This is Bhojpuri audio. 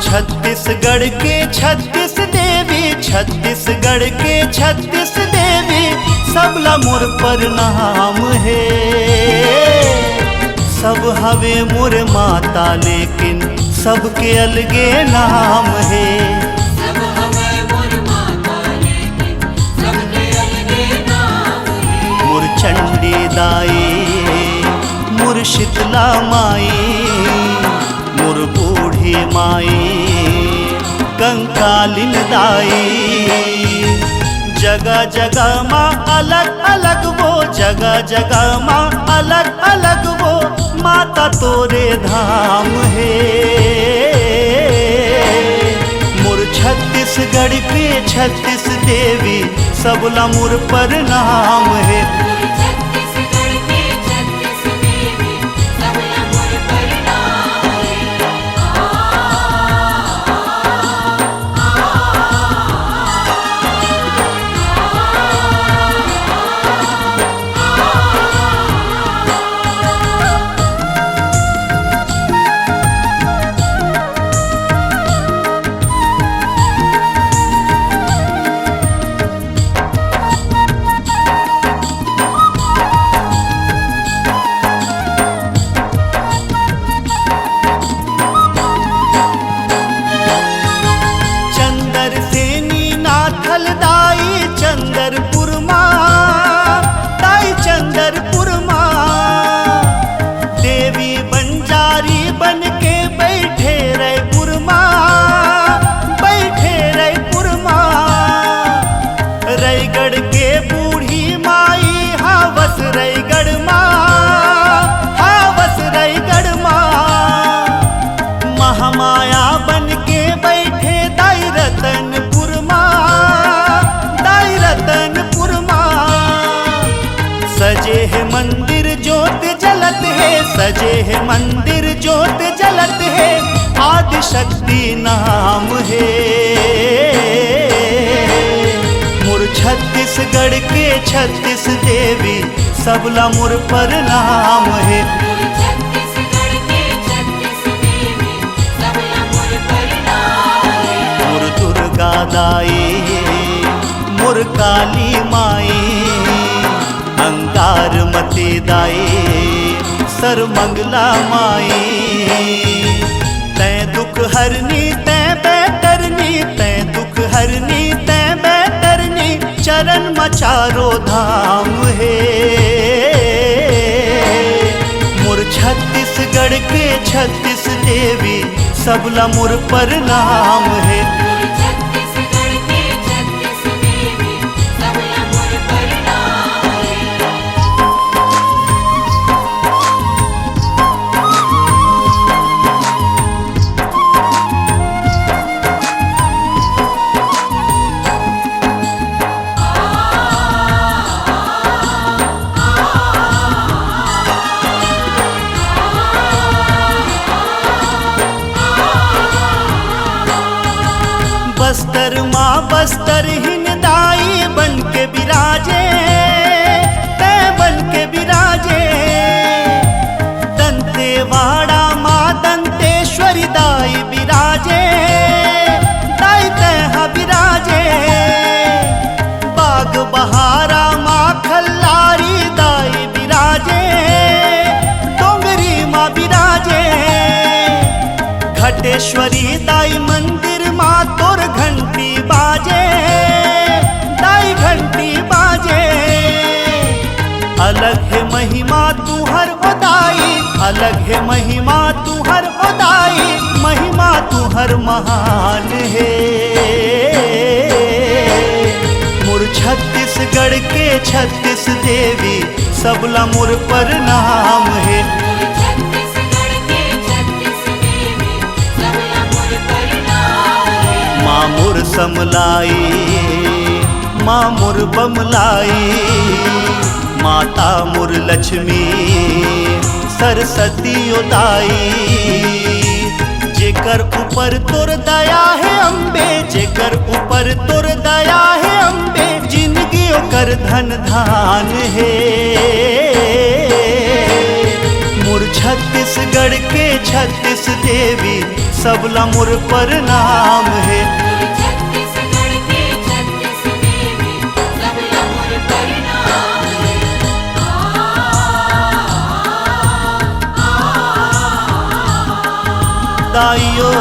छत्तीसगढ़ के 36 देवी, छत्तीसगढ़ के 36 देवी, सबला मोर प्रणाम है। सब हवे मोर माता लेकिन सबके अलगे नाम है। सब हवे मोर माता लेकिन सबके अलगे नाम है। मोर चंडी दाई, मोर शीतला माई, मोर बूढ़ी माई, कंकालिन दाई। जगह जगह माँ अलग अलग वो, जगह जगह माँ अलग अलग वो, माता तोरे धाम है। मोर छत्तीसगढ़ के 36 देवी, सबला मोर प्रणाम है। छत्तीसगढ़ के 36 देवी, सबला मोर प्रणाम है। चंदरपुर माँ दाई, चंदरपुर माँ देवी बंजारी बन के बैठे रायपुर माँ, बैठे रायपुर माँ। रायगढ़ के बूढ़ी माई हावस रायगढ़ माँ, हावस रायगढ़ माँ। महामाया बन के बैठे दाई रतनपुर माँ, रतनपुर माँ। सजे है मंदिर ज्योत जलत है, सजे है मंदिर ज्योत जलत है, आदि शक्ति नाम है। मोर छत्तीसगढ़ के 36 देवी, सबला मोर प्रणाम है। छत्तीसगढ़ के 36 देवी, सबला मोर प्रणाम है। मोर दुर्गा दाई, मोर काली माई, अंगार मती दाई, सरमंगला माई। तैं दुख हरनी तैं बैतरनी, तैं दुख हरनी तैं बैतरनी, चरण मचारो धाम है। मोर छत्तीसगढ़ के 36 देवी, सबला मोर प्रणाम है। बस्तर माँ बस्तर हिन दाई बन के विराजे, तै बन के विराजे। दंतेवाड़ा माँ दंतेश्वरी दाई विराजे, दाई तैहा विराजे। बाग बहारा माँ खल्लारी दाई विराजे, डोंगरी माँ विराजे। घटेश्वरी दाई मंदिर माँ तोर घंटी बाजे, दाई घंटी बाजे। अलग है महिमा तुहर ओदाई, अलग है महिमा तुहर ओदाई, महिमा तुहर महान है। मोर छत्तीसगढ़ के 36 देवी, सबला मोर प्रणाम है। माँ मोर समलाई, माँ मोर बमलाई, माता मोर लक्ष्मी, सरस्वती उदाई। जेकर ऊपर तोर दया है अम्बे, जेकर ऊपर तोर दया है अम्बे, जिंदगी ओकर धन धान है। मोर छत्तीसगढ़ के 36 देवी, सबला मोर प्रणाम है। छत्तीसगढ़ के 36 देवी सबला मोर प्रणाम है। दाइयो